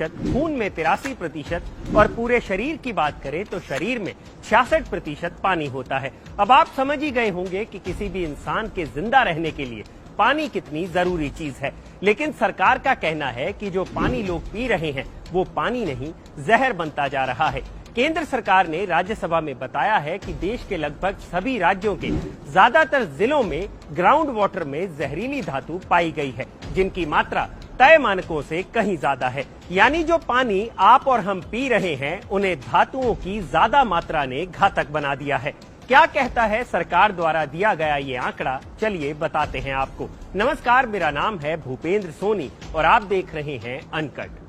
प्रतिशत, खून में 83% और पूरे शरीर की बात करें तो शरीर में 66% पानी होता है। अब आप समझ ही गए होंगे कि किसी भी इंसान के जिंदा रहने के लिए पानी कितनी जरूरी चीज है। लेकिन सरकार का कहना है कि जो पानी लोग पी रहे हैं वो पानी नहीं, जहर बनता जा रहा है। केंद्र सरकार ने राज्यसभा में बताया है कि देश के लगभग सभी राज्यों के ज्यादातर जिलों में ग्राउंड वाटर में जहरीली धातु पाई गई है, जिनकी मात्रा तय मानकों से कहीं ज्यादा है। यानी जो पानी आप और हम पी रहे हैं उन्हें धातुओं की ज्यादा मात्रा ने घातक बना दिया है। क्या कहता है सरकार द्वारा दिया गया ये आंकड़ा, चलिए बताते हैं आपको। नमस्कार, मेरा नाम है भूपेंद्र सोनी और आप देख रहे हैं अनकट।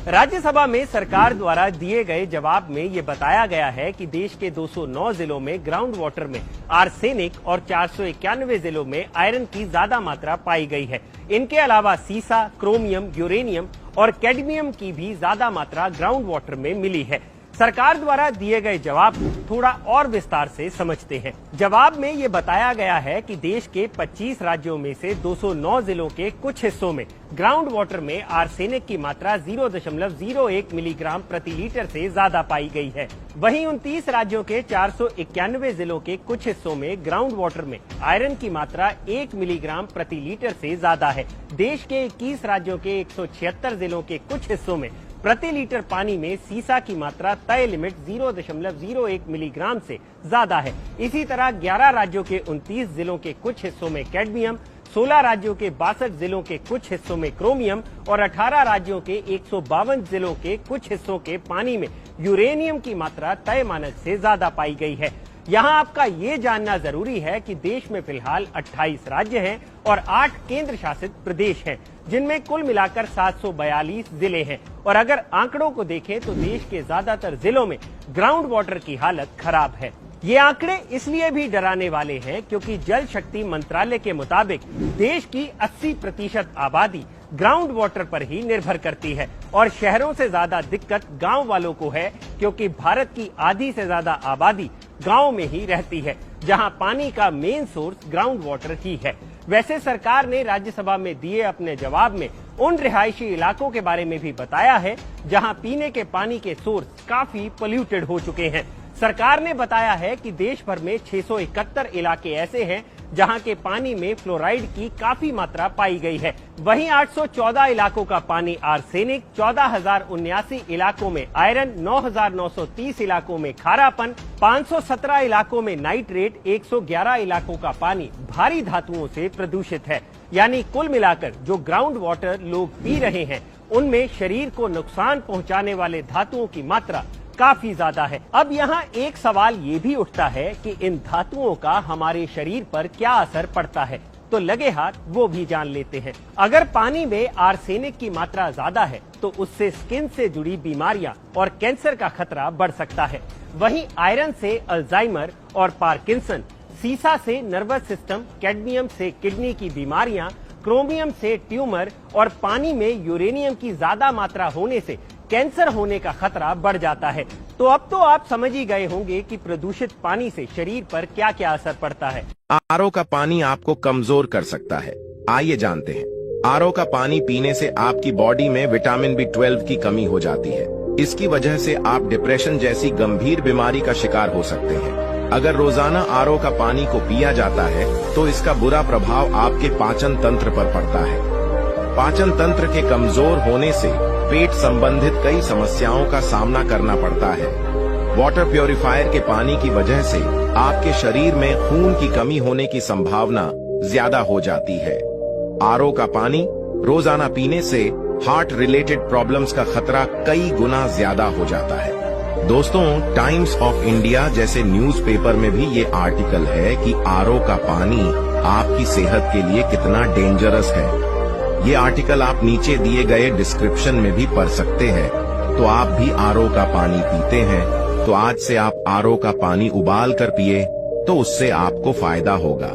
राज्यसभा में सरकार द्वारा दिए गए जवाब में ये बताया गया है कि देश के 209 जिलों में ग्राउंड वाटर में आर्सेनिक और 491 जिलों में आयरन की ज्यादा मात्रा पाई गई है। इनके अलावा सीसा, क्रोमियम, यूरेनियम और कैडमियम की भी ज्यादा मात्रा ग्राउंड वाटर में मिली है। सरकार द्वारा दिए गए जवाब को थोड़ा और विस्तार से समझते हैं। जवाब में ये बताया गया है कि देश के 25 राज्यों में से 209 जिलों के कुछ हिस्सों में ग्राउंड वाटर में आर्सेनिक की मात्रा 0.01 मिलीग्राम प्रति लीटर से ज्यादा पाई गई है। वहीं 29 राज्यों के 491 जिलों के कुछ हिस्सों में ग्राउंड वाटर में आयरन की मात्रा 1 मिलीग्राम प्रति लीटर से ज्यादा है। देश के 21 राज्यों के 176 जिलों के कुछ हिस्सों में प्रति लीटर पानी में सीसा की मात्रा तय लिमिट 0.01 मिलीग्राम से ज्यादा है। इसी तरह 11 राज्यों के 29 जिलों के कुछ हिस्सों में कैडमियम, 16 राज्यों के 62 जिलों के कुछ हिस्सों में क्रोमियम और 18 राज्यों के 152 जिलों के कुछ हिस्सों के पानी में यूरेनियम की मात्रा तय मानक से ज्यादा पाई गई है। यहाँ आपका ये जानना जरूरी है कि देश में फिलहाल 28 राज्य हैं और 8 केंद्र शासित प्रदेश हैं, जिनमें कुल मिलाकर 742 जिले हैं। और अगर आंकड़ों को देखें तो देश के ज्यादातर जिलों में ग्राउंड वाटर की हालत खराब है। ये आंकड़े इसलिए भी डराने वाले हैं क्योंकि जल शक्ति मंत्रालय के मुताबिक देश की 80% आबादी ग्राउंड वाटर पर ही निर्भर करती है और शहरों से ज्यादा दिक्कत गांव वालों को है, क्योंकि भारत की आधी से ज्यादा आबादी गांव में ही रहती है, जहां पानी का मेन सोर्स ग्राउंड वाटर ही है। वैसे सरकार ने राज्यसभा में दिए अपने जवाब में उन रिहायशी इलाकों के बारे में भी बताया है जहां पीने के पानी के सोर्स काफी पोल्यूटेड हो चुके हैं। सरकार ने बताया है कि देश भर में 671 इलाके ऐसे हैं जहां के पानी में फ्लोराइड की काफी मात्रा पाई गई है। वहीं 814 इलाकों का पानी आर्सेनिक, 14,079 इलाकों में आयरन, 9,930 इलाकों में खारापन, 517 इलाकों में नाइट्रेट, 111 इलाकों का पानी भारी धातुओं से प्रदूषित है। यानी कुल मिलाकर जो ग्राउंड वाटर लोग पी रहे हैं उनमें शरीर को नुकसान पहुंचाने वाले धातुओं की मात्रा काफी ज्यादा है। अब यहाँ एक सवाल ये भी उठता है कि इन धातुओं का हमारे शरीर पर क्या असर पड़ता है, तो लगे हाथ वो भी जान लेते हैं। अगर पानी में आर्सेनिक की मात्रा ज्यादा है तो उससे स्किन से जुड़ी बीमारियां और कैंसर का खतरा बढ़ सकता है। वहीं आयरन से अल्जाइमर और पार्किंसन, सीसा से नर्वस सिस्टम, कैडमियम से किडनी की बीमारियां, क्रोमियम से ट्यूमर और पानी में यूरेनियम की ज्यादा मात्रा होने से कैंसर होने का खतरा बढ़ जाता है। तो अब तो आप समझ ही गए होंगे कि प्रदूषित पानी से शरीर पर क्या क्या असर पड़ता है। आरओ का पानी आपको कमजोर कर सकता है। आइए जानते हैं। आरओ का पानी पीने से आपकी बॉडी में विटामिन B12 की कमी हो जाती है। इसकी वजह से आप डिप्रेशन जैसी गंभीर बीमारी का शिकार हो सकते हैं। अगर रोजाना आरओ का पानी को पिया जाता है तो इसका बुरा प्रभाव आपके पाचन तंत्र पर पड़ता है। पाचन तंत्र के कमजोर होने से पेट संबंधित कई समस्याओं का सामना करना पड़ता है। वाटर प्यूरिफायर के पानी की वजह से आपके शरीर में खून की कमी होने की संभावना ज्यादा हो जाती है। आरओ का पानी रोजाना पीने से हार्ट रिलेटेड प्रॉब्लम्स का खतरा कई गुना ज्यादा हो जाता है। दोस्तों, टाइम्स ऑफ इंडिया जैसे न्यूज़पेपर में भी ये आर्टिकल है कि आरओ का पानी आपकी सेहत के लिए कितना डेंजरस है। ये आर्टिकल आप नीचे दिए गए डिस्क्रिप्शन में भी पढ़ सकते हैं। तो आप भी आरओ का पानी पीते हैं तो आज से आप आरओ का पानी उबाल कर पिए तो उससे आपको फायदा होगा।